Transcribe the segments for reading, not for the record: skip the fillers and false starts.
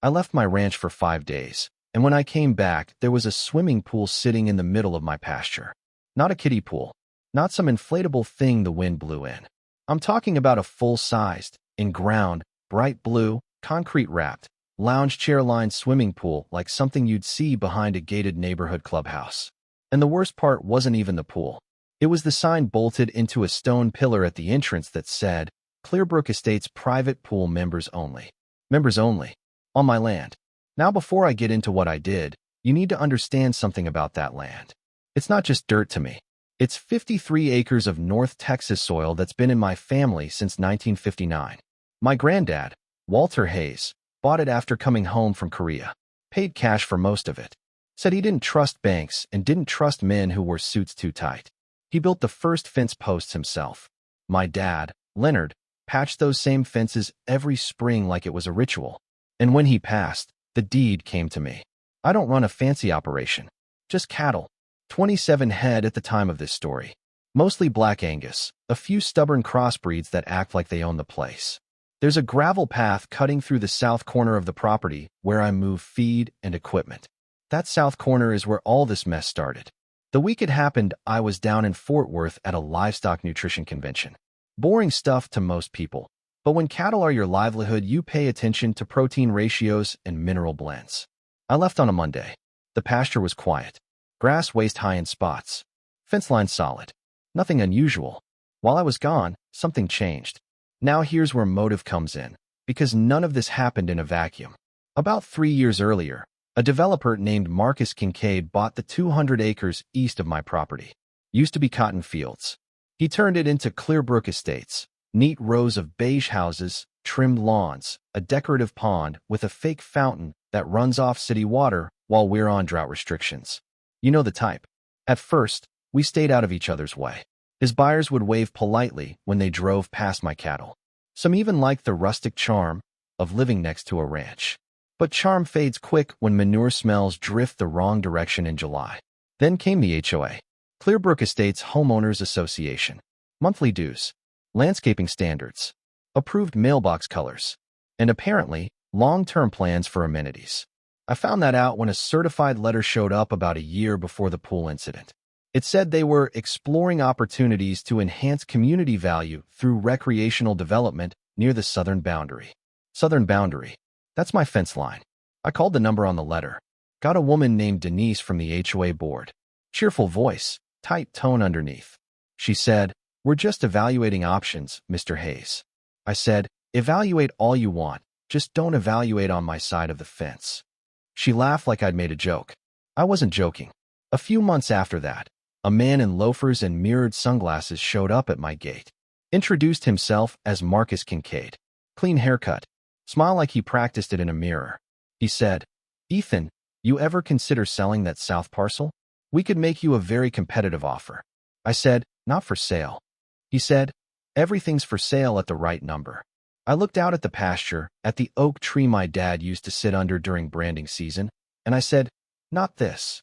I left my ranch for 5 days, and when I came back, there was a swimming pool sitting in the middle of my pasture. Not a kiddie pool, not some inflatable thing the wind blew in. I'm talking about a full-sized, in-ground, bright blue, concrete-wrapped, lounge chair-lined swimming pool like something you'd see behind a gated neighborhood clubhouse. And the worst part wasn't even the pool. It was the sign bolted into a stone pillar at the entrance that said, Clearbrook Estates Private Pool Members Only. Members only. On my land. Now before I get into what I did, you need to understand something about that land. It's not just dirt to me. It's 53 acres of North Texas soil that's been in my family since 1959. My granddad, Walter Hayes, bought it after coming home from Korea. Paid cash for most of it. Said he didn't trust banks and didn't trust men who wore suits too tight. He built the first fence posts himself. My dad, Leonard, patched those same fences every spring like it was a ritual. And when he passed, the deed came to me. I don't run a fancy operation. Just cattle. 27 head at the time of this story. Mostly Black Angus, a few stubborn crossbreeds that act like they own the place. There's a gravel path cutting through the south corner of the property where I move feed and equipment. That south corner is where all this mess started. The week it happened, I was down in Fort Worth at a livestock nutrition convention. Boring stuff to most people. But when cattle are your livelihood, you pay attention to protein ratios and mineral blends. I left on a Monday. The pasture was quiet. Grass waist-high in spots. Fence line solid. Nothing unusual. While I was gone, something changed. Now here's where motive comes in, because none of this happened in a vacuum. About 3 years earlier, a developer named Marcus Kincaid bought the 200 acres east of my property. Used to be cotton fields. He turned it into Clearbrook Estates. Neat rows of beige houses, trimmed lawns, a decorative pond with a fake fountain that runs off city water while we're on drought restrictions. You know the type. At first, we stayed out of each other's way. His buyers would wave politely when they drove past my cattle. Some even liked the rustic charm of living next to a ranch. But charm fades quick when manure smells drift the wrong direction in July. Then came the HOA, Clearbrook Estates Homeowners Association. Monthly dues. Landscaping standards, approved mailbox colors, and apparently, long-term plans for amenities. I found that out when a certified letter showed up about a year before the pool incident. It said they were exploring opportunities to enhance community value through recreational development near the southern boundary. Southern boundary. That's my fence line. I called the number on the letter. Got a woman named Denise from the HOA board. Cheerful voice, tight tone underneath. She said, "We're just evaluating options, Mr. Hayes." I said, "Evaluate all you want, just don't evaluate on my side of the fence." She laughed like I'd made a joke. I wasn't joking. A few months after that, a man in loafers and mirrored sunglasses showed up at my gate. Introduced himself as Marcus Kincaid. Clean haircut. Smile like he practiced it in a mirror. He said, "Ethan, you ever consider selling that south parcel? We could make you a very competitive offer." I said, "Not for sale." He said, "Everything's for sale at the right number." I looked out at the pasture, at the oak tree my dad used to sit under during branding season, and I said, "Not this."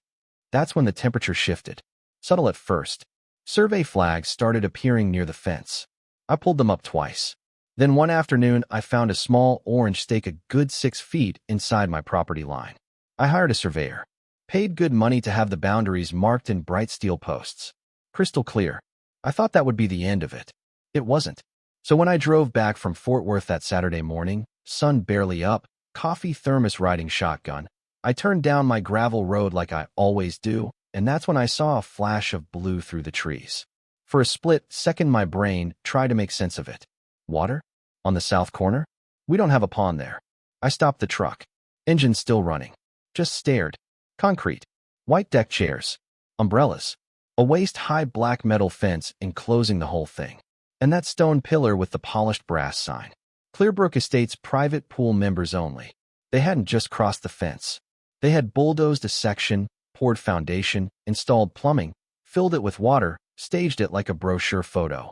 That's when the temperature shifted. Subtle at first. Survey flags started appearing near the fence. I pulled them up twice. Then one afternoon, I found a small orange stake a good 6 feet inside my property line. I hired a surveyor. Paid good money to have the boundaries marked in bright steel posts. Crystal clear. I thought that would be the end of it. It wasn't. So when I drove back from Fort Worth that Saturday morning, sun barely up, coffee thermos riding shotgun, I turned down my gravel road like I always do, and that's when I saw a flash of blue through the trees. For a split second, my brain tried to make sense of it. Water? On the south corner? We don't have a pond there. I stopped the truck. Engine still running. Just stared. Concrete. White deck chairs. Umbrellas. A waist-high black metal fence enclosing the whole thing. And that stone pillar with the polished brass sign. Clearbrook Estates Private Pool Members Only. They hadn't just crossed the fence. They had bulldozed a section, poured foundation, installed plumbing, filled it with water, staged it like a brochure photo.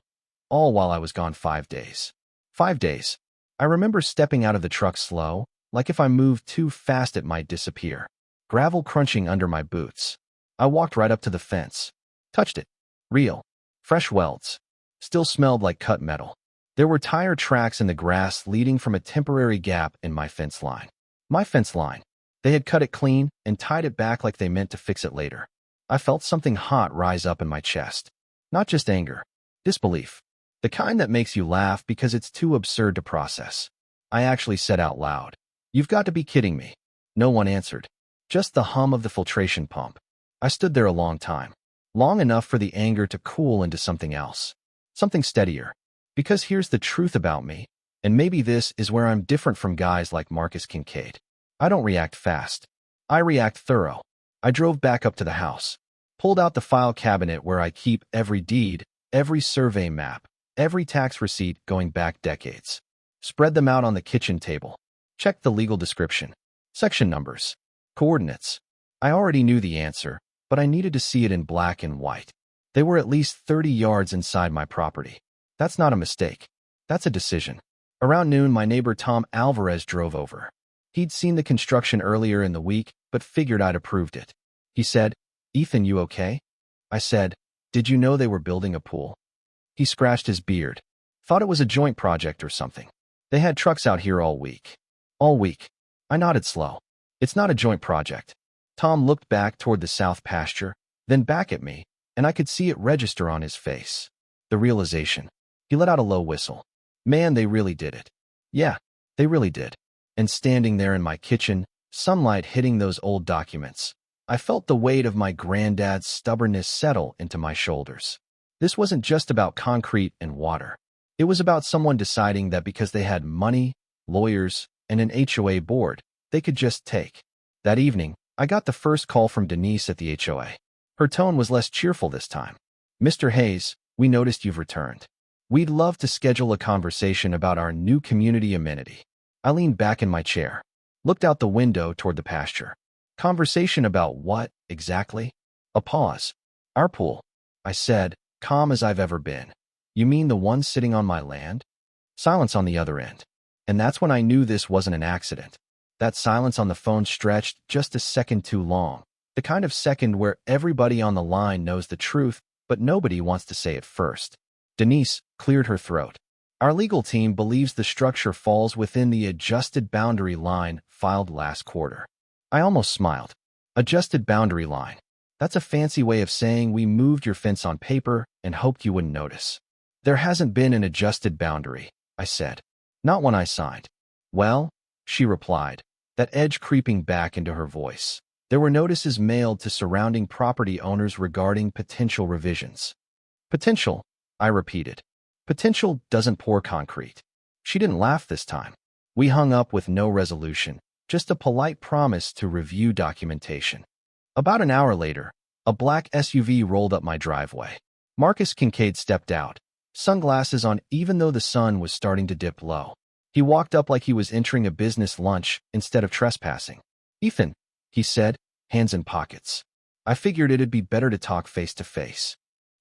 All while I was gone 5 days. 5 days. I remember stepping out of the truck slow, like if I moved too fast it might disappear. Gravel crunching under my boots. I walked right up to the fence. Touched it. Real. Fresh welds. Still smelled like cut metal. There were tire tracks in the grass leading from a temporary gap in my fence line. My fence line. They had cut it clean and tied it back like they meant to fix it later. I felt something hot rise up in my chest. Not just anger. Disbelief. The kind that makes you laugh because it's too absurd to process. I actually said out loud, "You've got to be kidding me." No one answered. Just the hum of the filtration pump. I stood there a long time. Long enough for the anger to cool into something else. Something steadier. Because here's the truth about me, and maybe this is where I'm different from guys like Marcus Kincaid. I don't react fast. I react thorough. I drove back up to the house, pulled out the file cabinet where I keep every deed, every survey map, every tax receipt going back decades. Spread them out on the kitchen table. Checked the legal description, section numbers, coordinates. I already knew the answer, but I needed to see it in black and white. They were at least 30 yards inside my property. That's not a mistake. That's a decision. Around noon, my neighbor Tom Alvarez drove over. He'd seen the construction earlier in the week, but figured I'd approved it. He said, "Ethan, you okay?" I said, "Did you know they were building a pool?" He scratched his beard. Thought it was a joint project or something. They had trucks out here all week. All week. I nodded slow. It's not a joint project. Tom looked back toward the south pasture, then back at me, and I could see it register on his face. The realization. He let out a low whistle. Man, they really did it. Yeah, they really did. And standing there in my kitchen, sunlight hitting those old documents, I felt the weight of my granddad's stubbornness settle into my shoulders. This wasn't just about concrete and water. It was about someone deciding that because they had money, lawyers, and an HOA board, they could just take. That evening, I got the first call from Denise at the HOA. Her tone was less cheerful this time. "Mr. Hayes, we noticed you've returned. We'd love to schedule a conversation about our new community amenity." I leaned back in my chair, looked out the window toward the pasture. Conversation about what, exactly? A pause. "Our pool," I said, calm as I've ever been. "You mean the one sitting on my land?" Silence on the other end. And that's when I knew this wasn't an accident. That silence on the phone stretched just a second too long. The kind of second where everybody on the line knows the truth, but nobody wants to say it first. Denise cleared her throat. "Our legal team believes the structure falls within the adjusted boundary line filed last quarter." I almost smiled. Adjusted boundary line. That's a fancy way of saying we moved your fence on paper and hoped you wouldn't notice. "There hasn't been an adjusted boundary," I said. "Not when I signed." "Well," she replied, that edge creeping back into her voice. "There were notices mailed to surrounding property owners regarding potential revisions." "Potential," I repeated. "Potential doesn't pour concrete." She didn't laugh this time. We hung up with no resolution, just a polite promise to review documentation. About an hour later, a black SUV rolled up my driveway. Marcus Kincaid stepped out, sunglasses on even though the sun was starting to dip low. He walked up like he was entering a business lunch instead of trespassing. "Ethan," he said, hands in pockets. I figured it'd be better to talk face to face.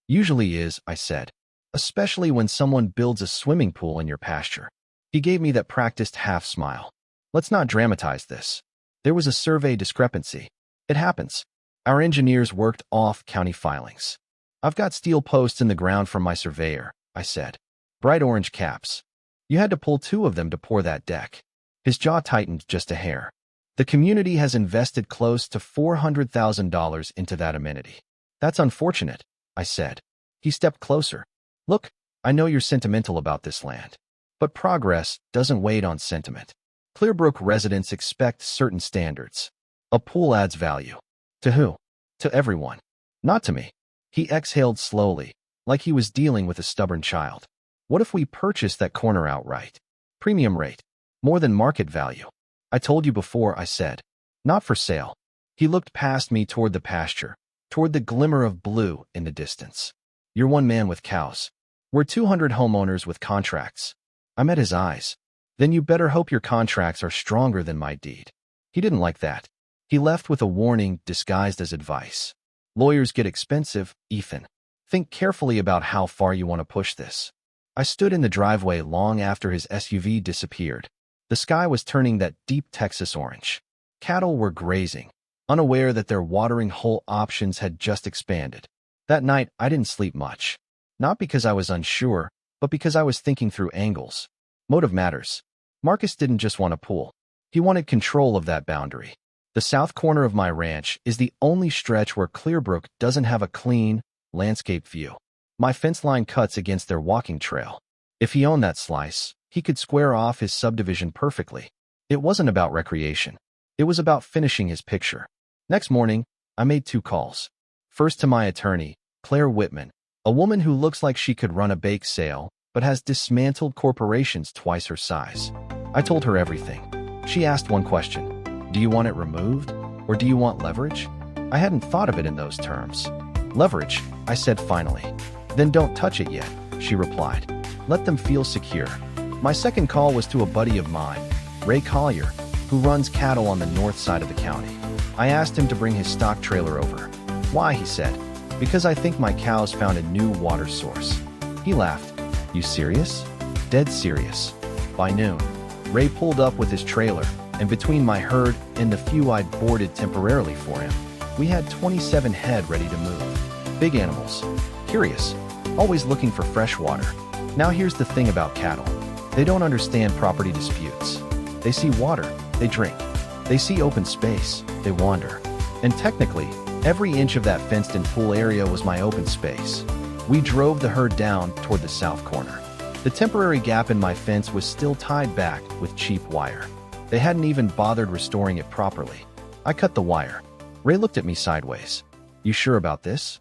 "Usually is," I said, "especially when someone builds a swimming pool in your pasture." He gave me that practiced half smile. "Let's not dramatize this. There was a survey discrepancy. It happens. Our engineers worked off county filings. I've got steel posts in the ground from my surveyor," I said. "Bright orange caps. You had to pull 2 of them to pour that deck." His jaw tightened just a hair. "The community has invested close to $400,000 into that amenity." "That's unfortunate," I said. He stepped closer. "Look, I know you're sentimental about this land, but progress doesn't wait on sentiment. Clearbrook residents expect certain standards. A pool adds value. To who? To everyone. Not to me." He exhaled slowly, like he was dealing with a stubborn child. "What if we purchased that corner outright? Premium rate. More than market value." "I told you before," I said. "Not for sale." He looked past me toward the pasture, toward the glimmer of blue in the distance. "You're one man with cows. We're 200 homeowners with contracts." I met his eyes. "Then you better hope your contracts are stronger than my deed." He didn't like that. He left with a warning disguised as advice. "Lawyers get expensive, Ethan. Think carefully about how far you want to push this." I stood in the driveway long after his SUV disappeared. The sky was turning that deep Texas orange. Cattle were grazing, unaware that their watering hole options had just expanded. That night, I didn't sleep much. Not because I was unsure, but because I was thinking through angles. Motive matters. Marcus didn't just want a pool. He wanted control of that boundary. The south corner of my ranch is the only stretch where Clearbrook doesn't have a clean, landscape view. My fence line cuts against their walking trail. If he owned that slice, he could square off his subdivision perfectly. It wasn't about recreation. It was about finishing his picture. Next morning, I made 2 calls. First to my attorney, Claire Whitman, a woman who looks like she could run a bake sale, but has dismantled corporations twice her size. I told her everything. She asked one question. Do you want it removed, or do you want leverage? I hadn't thought of it in those terms. Leverage, I said finally. Then don't touch it yet, she replied. Let them feel secure. My second call was to a buddy of mine, Ray Collier, who runs cattle on the north side of the county. I asked him to bring his stock trailer over. Why, he said. Because I think my cows found a new water source. He laughed. You serious? Dead serious. By noon, Ray pulled up with his trailer, and between my herd and the few I'd boarded temporarily for him, we had 27 head ready to move. Big animals. Curious. Always looking for fresh water. Now here's the thing about cattle. They don't understand property disputes. They see water, they drink. They see open space, they wander. And technically, every inch of that fenced-in pool area was my open space. We drove the herd down toward the south corner. The temporary gap in my fence was still tied back with cheap wire. They hadn't even bothered restoring it properly. I cut the wire. Ray looked at me sideways. You sure about this?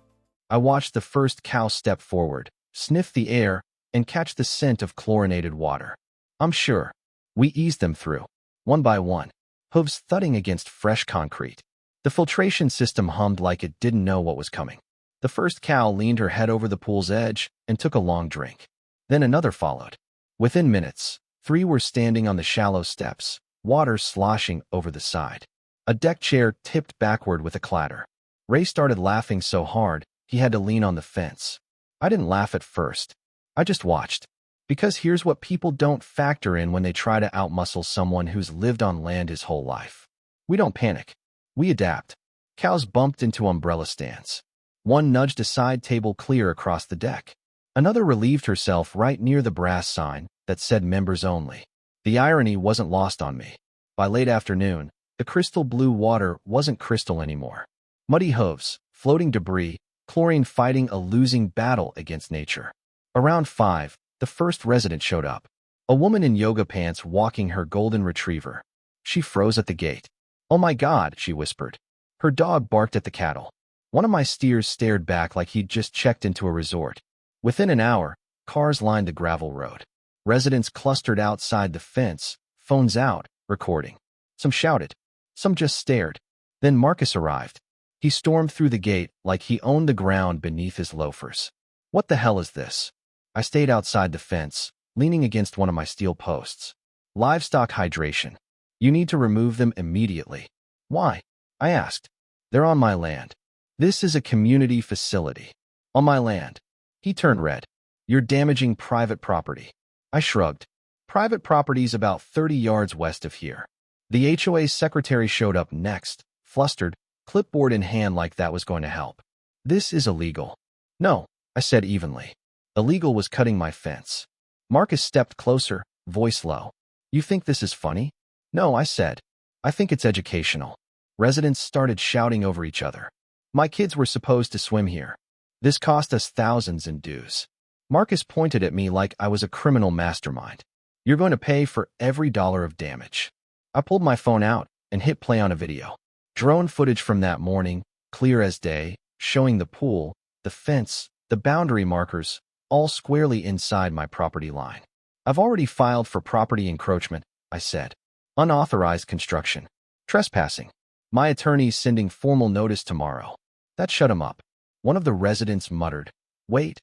I watched the first cow step forward, sniff the air, and catch the scent of chlorinated water. I'm sure. We eased them through, one by one, hooves thudding against fresh concrete. The filtration system hummed like it didn't know what was coming. The first cow leaned her head over the pool's edge and took a long drink. Then another followed. Within minutes, 3 were standing on the shallow steps, water sloshing over the side. A deck chair tipped backward with a clatter. Ray started laughing so hard, he had to lean on the fence. I didn't laugh at first. I just watched. Because here's what people don't factor in when they try to outmuscle someone who's lived on land his whole life. We don't panic. We adapt. Cows bumped into umbrella stands. One nudged a side table clear across the deck. Another relieved herself right near the brass sign that said members only. The irony wasn't lost on me. By late afternoon, the crystal blue water wasn't crystal anymore. Muddy hooves, floating debris, chlorine fighting a losing battle against nature. Around 5, the first resident showed up. A woman in yoga pants walking her golden retriever. She froze at the gate. Oh my God, she whispered. Her dog barked at the cattle. One of my steers stared back like he'd just checked into a resort. Within an hour, cars lined the gravel road. Residents clustered outside the fence, phones out, recording. Some shouted. Some just stared. Then Marcus arrived. He stormed through the gate like he owned the ground beneath his loafers. What the hell is this? I stayed outside the fence, leaning against one of my steel posts. Livestock hydration. You need to remove them immediately. Why? I asked. They're on my land. This is a community facility. On my land. He turned red. You're damaging private property. I shrugged. Private property's about 30 yards west of here. The HOA secretary showed up next, flustered, clipboard in hand like that was going to help. This is illegal. No, I said evenly. Illegal was cutting my fence. Marcus stepped closer, voice low. You think this is funny? No, I said. I think it's educational. Residents started shouting over each other. My kids were supposed to swim here. This cost us thousands in dues. Marcus pointed at me like I was a criminal mastermind. You're going to pay for every dollar of damage. I pulled my phone out and hit play on a video. Drone footage from that morning, clear as day, showing the pool, the fence, the boundary markers, all squarely inside my property line. I've already filed for property encroachment, I said. Unauthorized construction. Trespassing. My attorney's sending formal notice tomorrow. That shut him up. One of the residents muttered, Wait,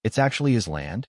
it's actually his land?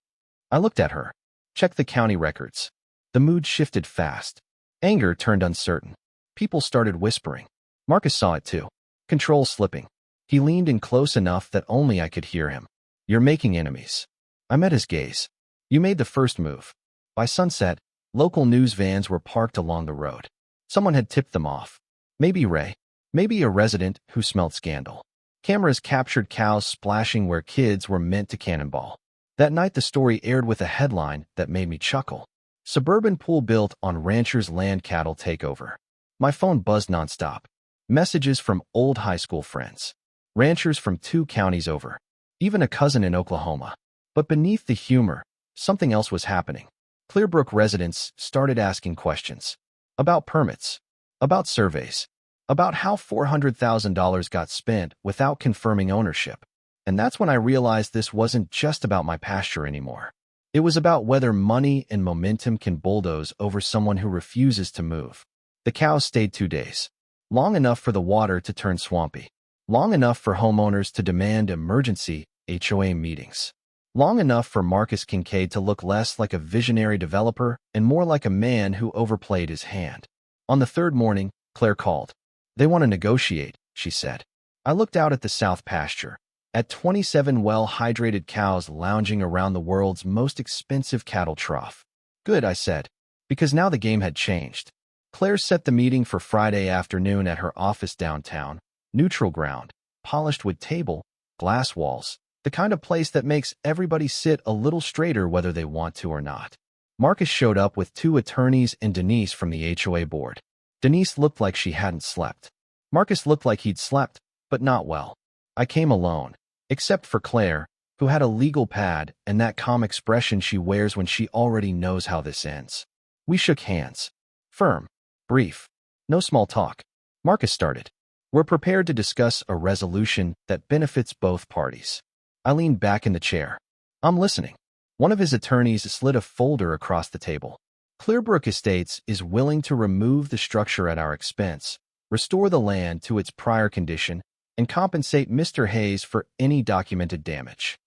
I looked at her. Check the county records. The mood shifted fast. Anger turned uncertain. People started whispering. Marcus saw it too. Control slipping. He leaned in close enough that only I could hear him. You're making enemies. I met his gaze. You made the first move. By sunset, local news vans were parked along the road. Someone had tipped them off. Maybe Ray. Maybe a resident who smelled scandal. Cameras captured cows splashing where kids were meant to cannonball. That night the story aired with a headline that made me chuckle. Suburban pool built on ranchers' land cattle takeover. My phone buzzed nonstop. Messages from old high school friends. Ranchers from 2 counties over. Even a cousin in Oklahoma. But beneath the humor, something else was happening. Clearbrook residents started asking questions. About permits. About surveys. About how $400,000 got spent without confirming ownership. And that's when I realized this wasn't just about my pasture anymore. It was about whether money and momentum can bulldoze over someone who refuses to move. The cows stayed 2 days. Long enough for the water to turn swampy. Long enough for homeowners to demand emergency HOA meetings. Long enough for Marcus Kincaid to look less like a visionary developer and more like a man who overplayed his hand. On the 3rd morning, Claire called. "They want to negotiate," she said. I looked out at the south pasture, at 27 well-hydrated cows lounging around the world's most expensive cattle trough. "Good," I said, because now the game had changed. Claire set the meeting for Friday afternoon at her office downtown. Neutral ground, polished wood table, glass walls, the kind of place that makes everybody sit a little straighter whether they want to or not. Marcus showed up with 2 attorneys and Denise from the HOA board. Denise looked like she hadn't slept. Marcus looked like he'd slept, but not well. I came alone, except for Claire, who had a legal pad and that calm expression she wears when she already knows how this ends. We shook hands. Firm. Brief. No small talk. Marcus started. "We're prepared to discuss a resolution that benefits both parties." I leaned back in the chair. "I'm listening." One of his attorneys slid a folder across the table. "Clearbrook Estates is willing to remove the structure at our expense, restore the land to its prior condition, and compensate Mr. Hayes for any documented damage."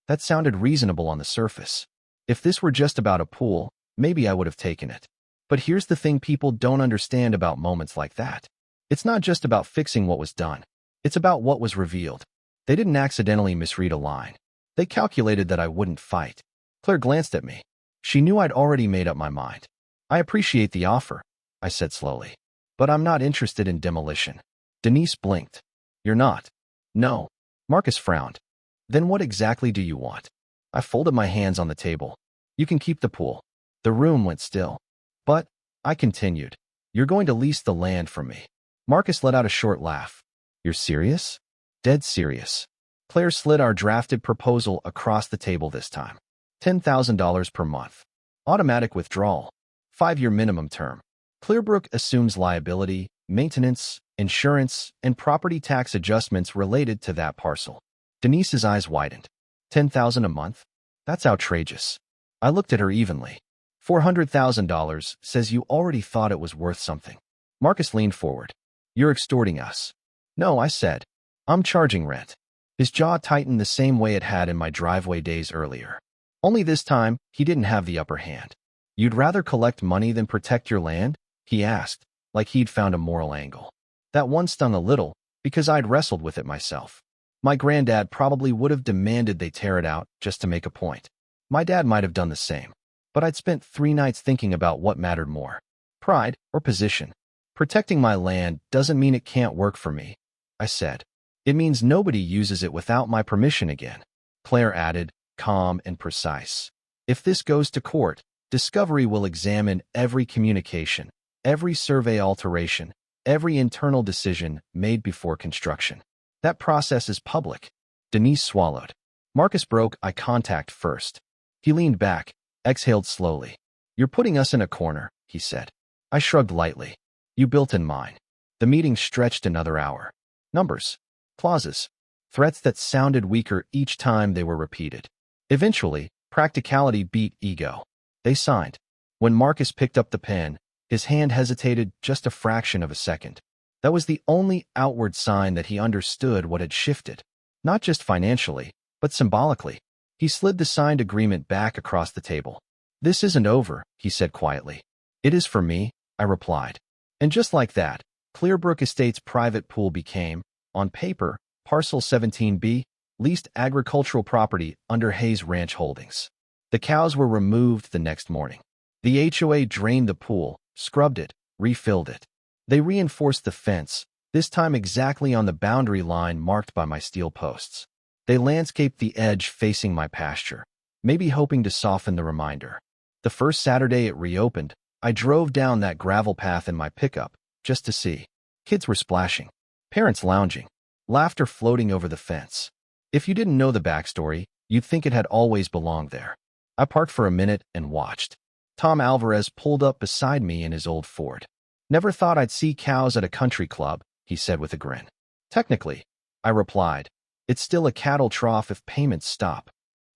That sounded reasonable on the surface. If this were just about a pool, maybe I would have taken it. But here's the thing people don't understand about moments like that. It's not just about fixing what was done. It's about what was revealed. They didn't accidentally misread a line. They calculated that I wouldn't fight. Claire glanced at me. She knew I'd already made up my mind. "I appreciate the offer," I said slowly, "but I'm not interested in demolition." Denise blinked. "You're not?" "No." Marcus frowned. "Then what exactly do you want?" I folded my hands on the table. "You can keep the pool." The room went still. "But," I continued, "you're going to lease the land from me." Marcus let out a short laugh. "You're serious?" "Dead serious." Claire slid our drafted proposal across the table this time. $10,000 per month. Automatic withdrawal. 5-year minimum term. Clearbrook assumes liability, maintenance, insurance, and property tax adjustments related to that parcel. Denise's eyes widened. $10,000 a month? That's outrageous. I looked at her evenly. $400,000 says you already thought it was worth something. Marcus leaned forward. "You're extorting us." "No," I said. "I'm charging rent." His jaw tightened the same way it had in my driveway days earlier. Only this time, he didn't have the upper hand. "You'd rather collect money than protect your land?" he asked, like he'd found a moral angle. That one stung a little, because I'd wrestled with it myself. My granddad probably would have demanded they tear it out just to make a point. My dad might have done the same. But I'd spent 3 nights thinking about what mattered more. Pride or position. "Protecting my land doesn't mean it can't work for me," I said. "It means nobody uses it without my permission again." Claire added, calm and precise. "If this goes to court, Discovery will examine every communication, every survey alteration, every internal decision made before construction. That process is public." Denise swallowed. Marcus broke eye contact first. He leaned back, exhaled slowly. "You're putting us in a corner," he said. I shrugged lightly. "You built in mine." The meeting stretched another hour. Numbers. Clauses. Threats that sounded weaker each time they were repeated. Eventually, practicality beat ego. They signed. When Marcus picked up the pen, his hand hesitated just a fraction of a second. That was the only outward sign that he understood what had shifted. Not just financially, but symbolically. He slid the signed agreement back across the table. "This isn't over," he said quietly. "It is for me," I replied. And just like that, Clearbrook Estates' private pool became, on paper, Parcel 17B, leased agricultural property under Hayes Ranch Holdings. The cows were removed the next morning. The HOA drained the pool, scrubbed it, refilled it. They reinforced the fence, this time exactly on the boundary line marked by my steel posts. They landscaped the edge facing my pasture, maybe hoping to soften the reminder. The The first Saturday it reopened, I drove down that gravel path in my pickup just to see. Kids were splashing, parents lounging, laughter floating over the fence. If you didn't know the backstory, you'd think it had always belonged there. I parked for a minute and watched. Tom Alvarez pulled up beside me in his old Ford. "Never thought I'd see cows at a country club," he said with a grin. "Technically," I replied, "it's still a cattle trough if payments stop."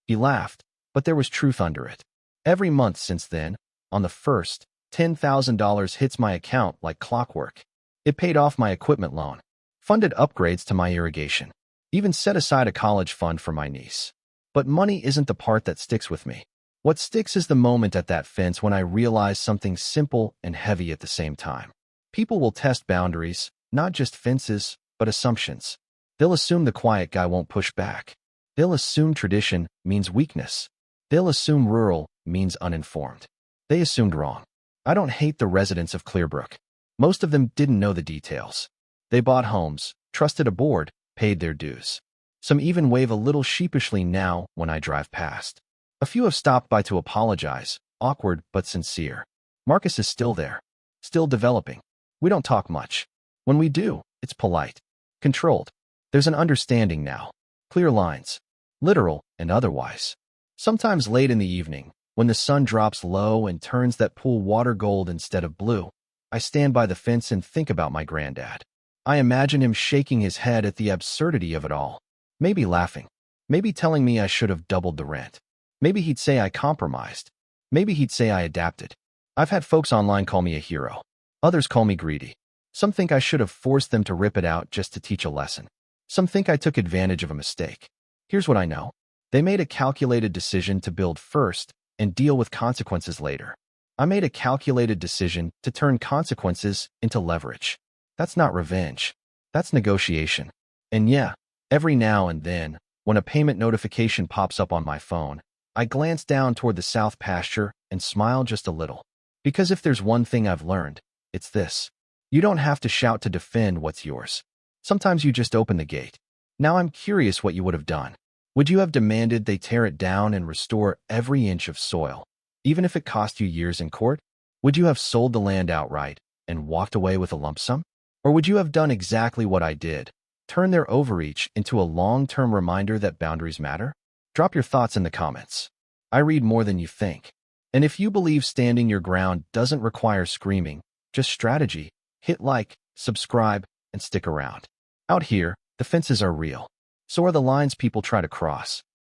He laughed, but there was truth under it. Every month since then, on the first, $10,000 hits my account like clockwork. It paid off my equipment loan, funded upgrades to my irrigation, even set aside a college fund for my niece. But money isn't the part that sticks with me. What sticks is the moment at that fence when I realize something simple and heavy at the same time. People will test boundaries, not just fences, but assumptions. They'll assume the quiet guy won't push back. They'll assume tradition means weakness. They'll assume rural means uninformed. They assumed wrong. I don't hate the residents of Clearbrook. Most of them didn't know the details. They bought homes, trusted a board, paid their dues. Some even wave a little sheepishly now when I drive past. A few have stopped by to apologize, awkward but sincere. Marcus is still there, still developing. We don't talk much. When we do, it's polite, controlled. There's an understanding now. Clear lines, literal and otherwise. Sometimes late in the evening, when the sun drops low and turns that pool water gold instead of blue, I stand by the fence and think about my granddad. I imagine him shaking his head at the absurdity of it all. Maybe laughing. Maybe telling me I should have doubled the rent. Maybe he'd say I compromised. Maybe he'd say I adapted. I've had folks online call me a hero. Others call me greedy. Some think I should have forced them to rip it out just to teach a lesson. Some think I took advantage of a mistake. Here's what I know. They made a calculated decision to build first and deal with consequences later. I made a calculated decision to turn consequences into leverage. That's not revenge. That's negotiation. And yeah, every now and then, when a payment notification pops up on my phone, I glance down toward the south pasture and smile just a little. Because if there's one thing I've learned, it's this. You don't have to shout to defend what's yours. Sometimes you just open the gate. Now I'm curious what you would have done. Would you have demanded they tear it down and restore every inch of soil, even if it cost you years in court? Would you have sold the land outright and walked away with a lump sum? Or would you have done exactly what I did, turn their overreach into a long-term reminder that boundaries matter? Drop your thoughts in the comments. I read more than you think. And if you believe standing your ground doesn't require screaming, just strategy, hit like, subscribe, and stick around. Out here, the fences are real. So are the lines people try to cross.